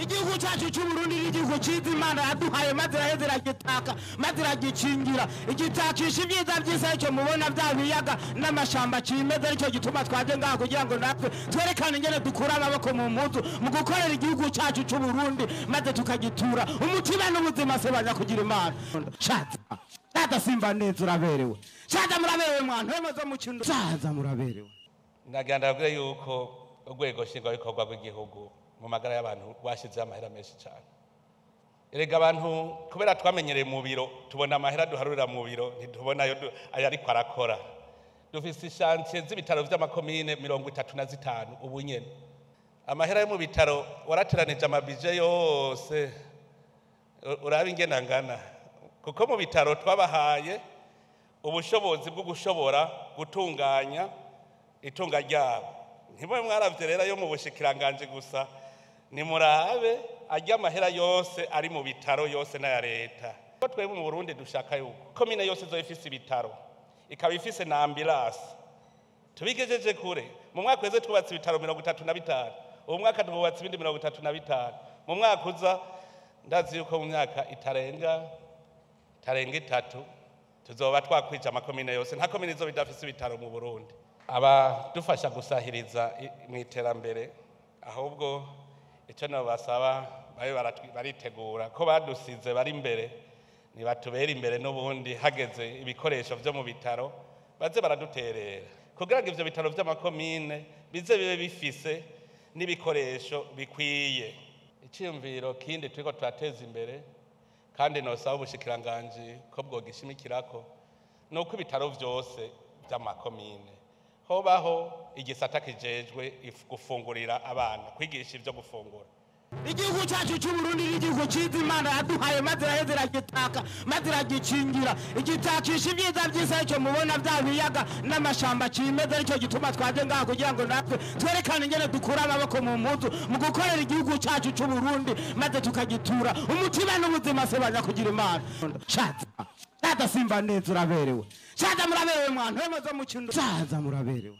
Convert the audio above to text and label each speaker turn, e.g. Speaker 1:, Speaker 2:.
Speaker 1: igihugu cyacu cy'u Burundi n'igihugu cyiza Imana yaduhaye maze iragitaka maze iragicingira igitakisha ibyiza by'isa cyo mubona bya biyaga n'amashamba cimeza aricyo gituma twaje ngaha kugira ngo natwe twerekane ingene dukura amaboko mu mpuzu mu gukorera igihugu cyacu cy'u Burundi maze tukagitura umutima n'ubuzima se baza kugira Imana. Shata simba neza uraberewe. Shata muraberewe mwana hemaze mu kindo. Shata muraberewe.
Speaker 2: Ndaganda bwe yuko urwego shingwa bikorwa rw'igihugu mu magara y'abantu rwashyize amahera menshi cyane. Erega abantu kubera twamenyereye mu biro tubona amahera duharurira mu biro ntitubona ayo ariko arakora. Dufise ishantiye z'ibitaro vy'amakomine 35 ubu nyene. Amahera yo mu bitaro warateranije amabije yose urabe ingena ngana kuko mu bitaro twabahaye ubushobozi bwo gushobora gutunganya itunga ryabo. Ntibwe mwaravye rero yo mu bushikiranganje gusa ni murabe ajya amahera yose ari mu bitaro yose na ya leta. Ko twebwe mu Burundi dushaka yuko komine yose zo ifise ibitaro ikaba ifise na ambulance tubigejeje kure. Mu mwaka weze twubatse ibitaro 35 uwo mwaka tububatse ibindi 35 mu mwaka uza ndazi yuko mu myaka itarenga 3 tuzoba twakwija amakomine yose nta komine zo bidafise ibitaro mu Burundi. Aba dufasha gusahiriza mu iterambere ahubwo icyo nabo basaba baritegura ko badusize bari imbere ni batubera imbere n'ubundi hageze ibikoresho byo mu bitaro baze baraduterera kugira ngo ivyo bitaro by'amakomine bize bibe bifise n'ibikoresho bikwiye. Icyumviro kindi turiko turateza imbere kandi nosaba ubushikiranganje ko bwogishimikirako nuko ibitaro byose by'amakomine hobaho igisata kijejwe gufungurira abana kwigisha ivyo gufungura.
Speaker 1: Igihugu cyacu cy'u Burundi n'igihugu cyiza Imana yaduhaye maze iragitaka maze iragicingira igitakisha ibyiza by'isa cyo mubona bya biyaga n'amashamba cimeza aricyo gituma twaje ngaha kugira ngo natwe twerekane ingene dukura amaboko mu mpuzu mu gukorera igihugu cyacu cy'u Burundi maze tukagitura umutima n'ubuzima se baza kugira Imana. Shata simba neza uraberewe. Shata muraberewe mwana hemaze mu kindo. Shata muraberewe.